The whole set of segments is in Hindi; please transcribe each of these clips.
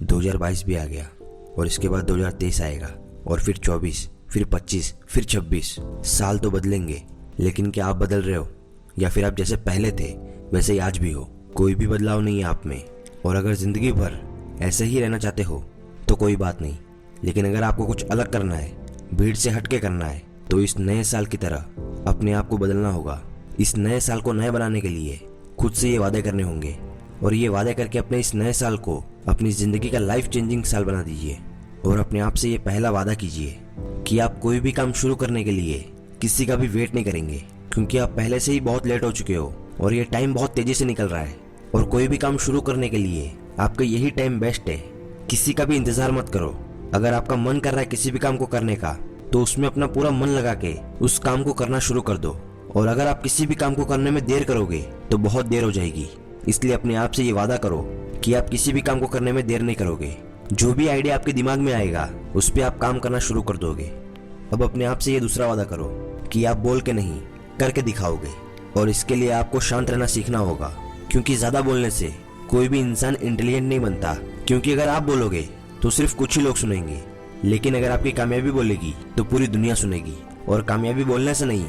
2022 भी आ गया और इसके बाद 2023 आएगा और फिर 24, फिर 25, फिर 26। साल तो बदलेंगे, लेकिन क्या आप बदल रहे हो या फिर आप जैसे पहले थे वैसे ही आज भी हो? कोई भी बदलाव नहीं है आप में। और अगर जिंदगी भर ऐसे ही रहना चाहते हो तो कोई बात नहीं, लेकिन अगर आपको कुछ अलग करना है, भीड़ से हटके करना है, तो इस नए साल की तरह अपने आप को बदलना होगा। इस नए साल को नए बनाने के लिए खुद से ये वादे करने होंगे और ये वादे करके अपने इस नए साल को अपनी जिंदगी का लाइफ चेंजिंग साल बना दीजिए। और अपने आप से ये पहला वादा कीजिए कि आप कोई भी काम शुरू करने के लिए किसी का भी वेट नहीं करेंगे, क्योंकि आप पहले से ही बहुत लेट हो चुके हो और ये टाइम बहुत तेजी से निकल रहा है। और कोई भी काम शुरू करने के लिए आपका यही टाइम बेस्ट है। किसी का भी इंतजार मत करो। अगर आपका मन कर रहा है किसी भी काम को करने का, तो उसमें अपना पूरा मन लगा के उस काम को करना शुरू कर दो। और अगर आप किसी भी काम को करने में देर करोगे तो बहुत देर हो जाएगी। इसलिए अपने आप से ये वादा करो कि आप किसी भी काम को करने में देर नहीं करोगे। जो भी आइडिया आपके दिमाग में आएगा उस पर आप काम करना शुरू कर दोगे। अब अपने आप से ये दूसरा वादा करो कि आप बोल के नहीं करके दिखाओगे। और इसके लिए आपको शांत रहना सीखना होगा, क्योंकि ज्यादा बोलने से कोई भी इंसान इंटेलिजेंट नहीं बनता। क्योंकि अगर आप बोलोगे तो सिर्फ कुछ ही लोग सुनेंगे, लेकिन अगर आपकी कामयाबी बोलेगी तो पूरी दुनिया सुनेगी। और कामयाबी बोलने से नहीं,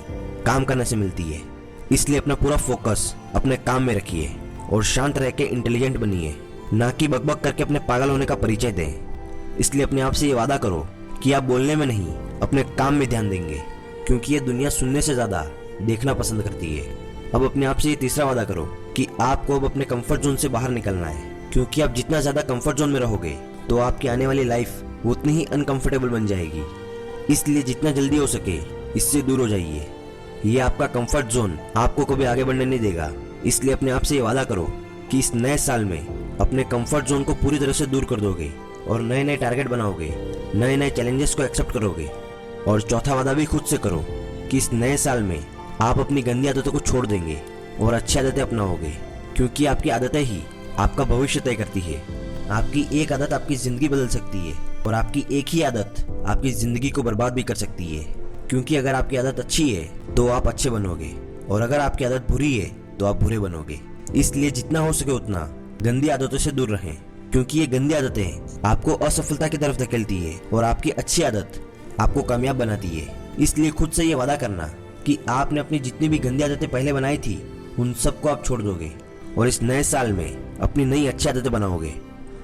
काम करने से मिलती है। इसलिए अपना पूरा फोकस अपने काम में रखिए और शांत रह के इंटेलिजेंट बनिए, ना कि बकबक करके अपने पागल होने का परिचय दें। इसलिए अपने आप से ये वादा करो कि आप बोलने में नहीं, अपने काम में ध्यान देंगे, क्योंकि ये दुनिया सुनने से ज्यादा देखना पसंद करती है। अब अपने आप से ये तीसरा वादा करो कि आपको अब अपने कंफर्ट जोन से बाहर निकलना है, क्योंकि आप जितना ज्यादा कंफर्ट जोन में रहोगे तो आपकी आने वाली लाइफ उतनी ही अनकंफर्टेबल बन जाएगी। इसलिए जितना जल्दी हो सके इससे दूर हो जाइए। ये आपका कंफर्ट जोन आपको कभी आगे बढ़ने नहीं देगा। इसलिए अपने आप से ये वादा करो कि इस नए साल में अपने कंफर्ट जोन को पूरी तरह से दूर कर दोगे और नए नए टारगेट बनाओगे, नए नए चैलेंजेस को एक्सेप्ट करोगे। और चौथा वादा भी खुद से करो कि इस नए साल में आप अपनी गंदी आदतों को छोड़ देंगे और अच्छी आदतें अपनाओगे, क्योंकि आपकी आदतें ही आपका भविष्य तय करती है। आपकी एक आदत आपकी जिंदगी बदल सकती है और आपकी एक ही आदत आपकी जिंदगी को बर्बाद भी कर सकती है। क्योंकि अगर आपकी आदत अच्छी है तो आप अच्छे बनोगे, और अगर आपकी आदत बुरी है तो आप बुरे बनोगे। इसलिए जितना हो सके उतना गंदी आदतों से दूर रहें, क्योंकि ये गंदी आदतें आपको असफलता की तरफ धकेलती है और आपकी अच्छी आदत आपको कामयाब बनाती है। इसलिए खुद से ये वादा करना कि आपने अपनी जितनी भी गंदी आदतें पहले बनाई थी उन सबको आप छोड़ दोगे और इस नए साल में अपनी नई अच्छी आदतें बनाओगे।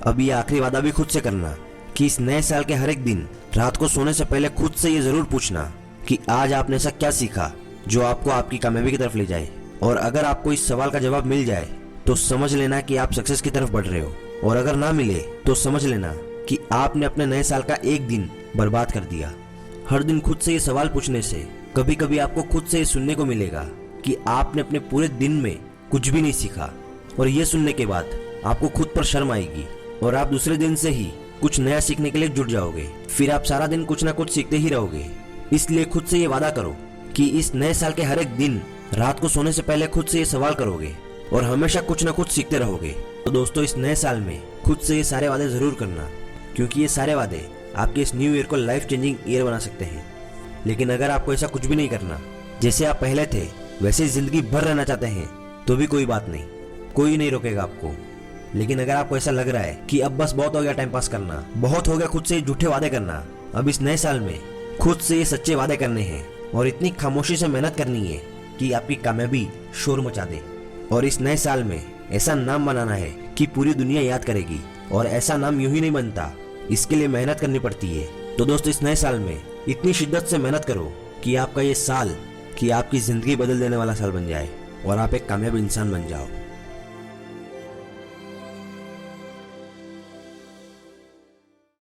अब ये आखिरी वादा भी खुद से करना कि इस नए साल के हर एक दिन रात को सोने से पहले खुद से ये जरूर पूछना कि आज आपने ऐसा क्या सीखा जो आपको आपकी कामयाबी की तरफ ले जाए। और अगर आपको इस सवाल का जवाब मिल जाए तो समझ लेना कि आप सक्सेस की तरफ बढ़ रहे हो, और अगर ना मिले तो समझ लेना कि आपने अपने नए साल का एक दिन बर्बाद कर दिया। हर दिन खुद से ये सवाल पूछने से कभी कभी आपको खुद से ये सुनने को मिलेगा कि आपने अपने पूरे दिन में कुछ भी नहीं सीखा, और ये सुनने के बाद आपको खुद पर शर्म आएगी और आप दूसरे दिन से ही कुछ नया सीखने के लिए जुट जाओगे। फिर आप सारा दिन कुछ ना कुछ सीखते ही रहोगे। इसलिए खुद से ये वादा करो कि इस नए साल के हर एक दिन रात को सोने से पहले खुद से ये सवाल करोगे और हमेशा कुछ ना कुछ सीखते रहोगे। तो दोस्तों, इस नए साल में खुद से ये सारे वादे जरूर करना, क्योंकि ये सारे वादे आपके इस न्यू ईयर को लाइफ चेंजिंग ईयर बना सकते हैं। लेकिन अगर आपको ऐसा कुछ भी नहीं करना, जैसे आप पहले थे वैसे जिंदगी भर रहना चाहते हैं, तो भी कोई बात नहीं, कोई नहीं रोकेगा आपको। लेकिन अगर आपको ऐसा लग रहा है कि अब बस बहुत हो गया टाइम पास करना, बहुत हो गया खुद से झूठे वादे करना, अब इस नए साल में खुद से ये सच्चे वादे करने हैं और इतनी खामोशी से मेहनत करनी है कि आपकी कामयाबी शोर मचा दे। और इस नए साल में ऐसा नाम बनाना है कि पूरी दुनिया याद करेगी, और ऐसा नाम यूं ही नहीं बनता, इसके लिए मेहनत करनी पड़ती है। तो दोस्तों, इस नए साल में इतनी शिद्दत से मेहनत करो कि आपका ये साल कि आपकी जिंदगी बदल देने वाला साल बन जाए और आप एक कामयाब इंसान बन जाओ।